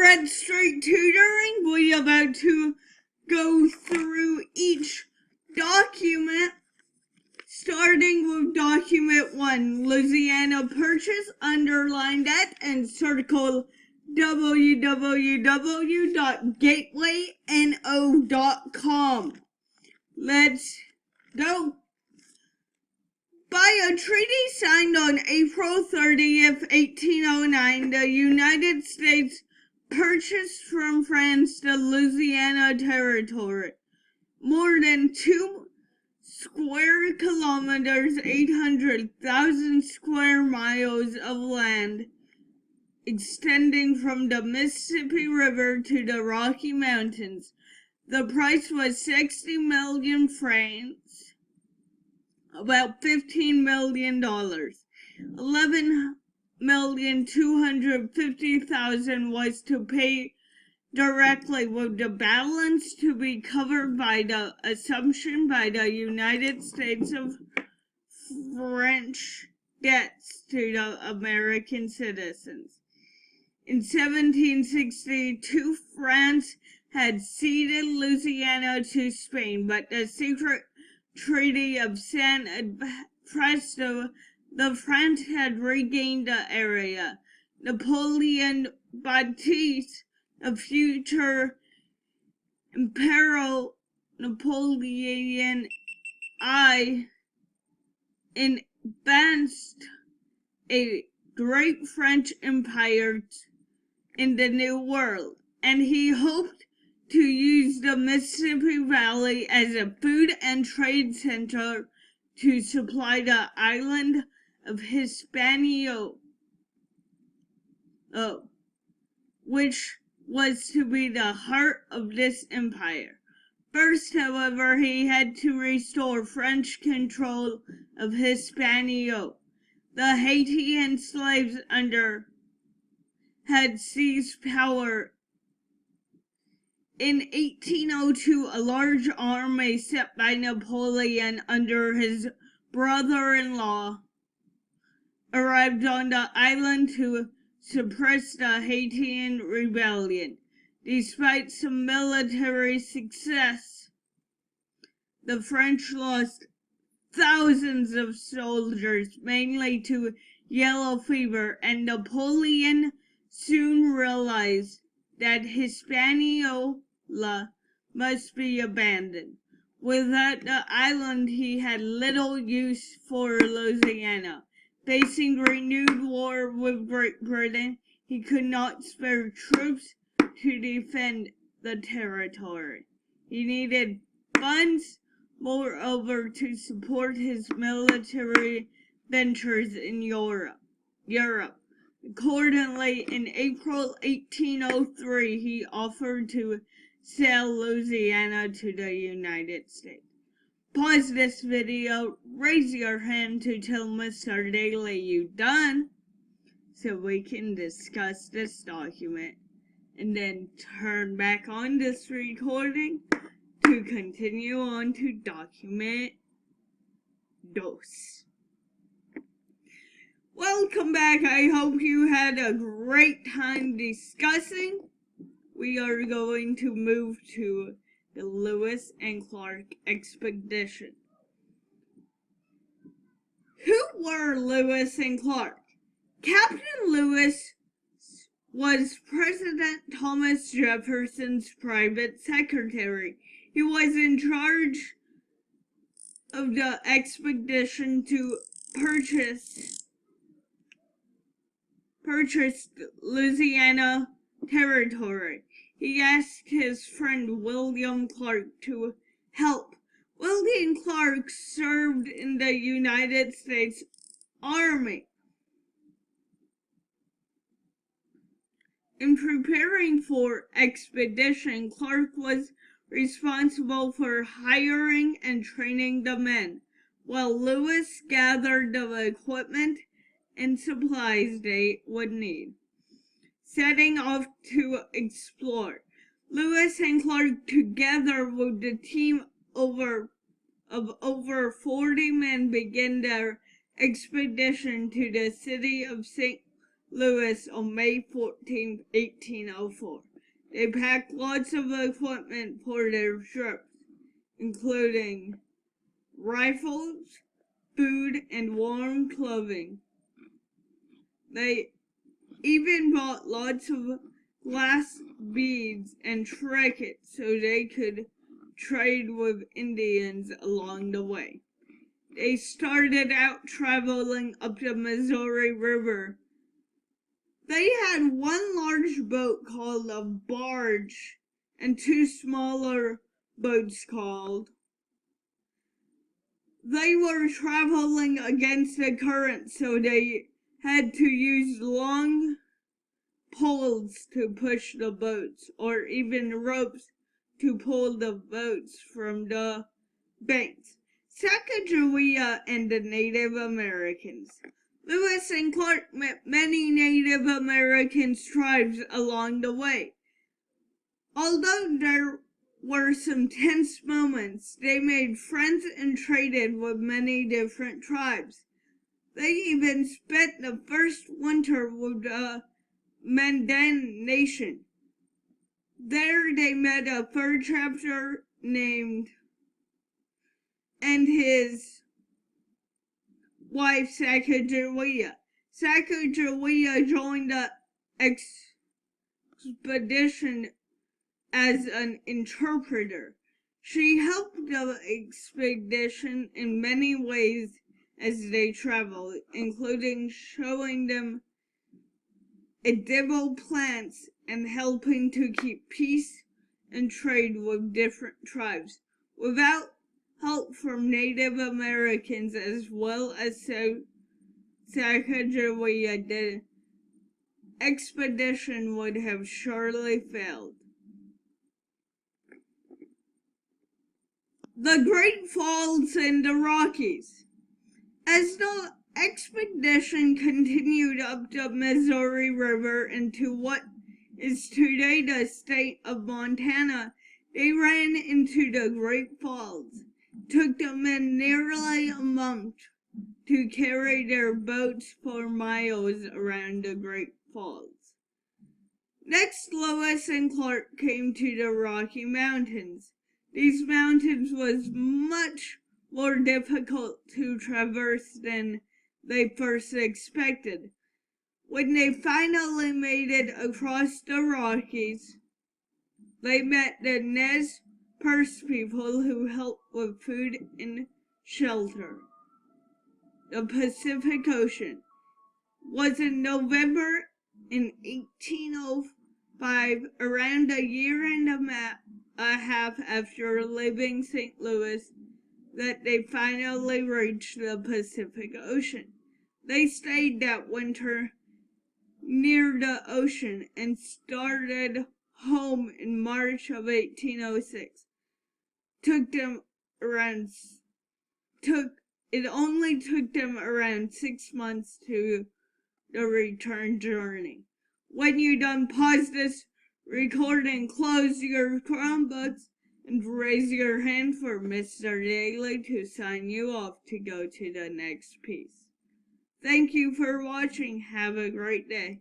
Red Street Tutoring, we're about to go through each document, starting with document 1, Louisiana Purchase, underline that and circle www.gatewayno.com. Let's go. By a treaty signed on April 30th, 1809, the United States purchased from France the Louisiana Territory, more than 2 square kilometers, 800,000 square miles of land, extending from the Mississippi River to the Rocky Mountains. The price was 60 million francs, about $15 million. 11,250,000 was to pay directly, with the balance to be covered by the assumption by the United States of French debts to the American citizens. In 1762, France had ceded Louisiana to Spain, but the secret Treaty of San Presto, the French had regained the area. Napoleon Baptiste, the future Emperor Napoleon I, advanced a great French empire in the New World, and he hoped to use the Mississippi Valley as a food and trade center to supply the island of Hispaniola, which was to be the heart of this empire. First, however, he had to restore French control of Hispaniola. The Haitian slaves had seized power. In 1802, a large army sent by Napoleon under his brother-in-law arrived on the island to suppress the Haitian rebellion. Despite some military success, the French lost thousands of soldiers, mainly to yellow fever, and Napoleon soon realized that Hispaniola must be abandoned. Without the island, he had little use for Louisiana. Facing renewed war with Great Britain, he could not spare troops to defend the territory. He needed funds, moreover, to support his military ventures in Europe. Accordingly, in April 1803, he offered to sell Louisiana to the United States. Pause this video, raise your hand to tell Mr. Daly you done, so we can discuss this document, and then turn back on this recording to continue on to document 2. Welcome back. I hope you had a great time discussing. We are going to move to the Lewis and Clark expedition. Who were Lewis and Clark? Captain Lewis was President Thomas Jefferson's private secretary. He was in charge of the expedition to purchase Louisiana Territory. He asked his friend William Clark to help. William Clark served in the United States Army. In preparing for expedition, Clark was responsible for hiring and training the men, while Lewis gathered the equipment and supplies they would need. Setting off to explore, Lewis and Clark, together with the team of over 40 men, began their expedition to the city of St. Louis on May 14, 1804. They packed lots of equipment for their trips, including rifles, food, and warm clothing. They even bought lots of glass beads and trinkets so they could trade with Indians along the way. They started out traveling up the Missouri River. They had one large boat called a barge and two smaller boats called. They were traveling against the current, so they had to use long poles to push the boats, or even ropes to pull the boats from the banks. Sacagawea and the Native Americans. Lewis and Clark met many Native American tribes along the way. Although there were some tense moments, they made friends and traded with many different tribes. They even spent the first winter with the Mandan Nation. There they met a fur trapper named and his wife Sacagawea. Sacagawea joined the expedition as an interpreter. She helped the expedition in many ways as they traveled, including showing them edible plants and helping to keep peace and trade with different tribes. Without help from Native Americans as well as Sacagawea, the expedition would have surely failed. The Great Falls and the Rockies. As the expedition continued up the Missouri River into what is today the state of Montana, they ran into the Great Falls. It took the men nearly a month to carry their boats for miles around the Great Falls. Next, Lewis and Clark came to the Rocky Mountains. These mountains was much more difficult to traverse than they first expected. When they finally made it across the Rockies, they met the Nez Perce people who helped with food and shelter. The Pacific Ocean was in November in 1805, around a year and a half after leaving St. Louis, that they finally reached the Pacific Ocean. They stayed that winter near the ocean and started home in March of 1806. It only took them around 6 months to the return journey. When you're done, pause this recording, close your Chromebooks, and raise your hand for Mr. Daly to sign you off to go to the next piece. Thank you for watching. Have a great day.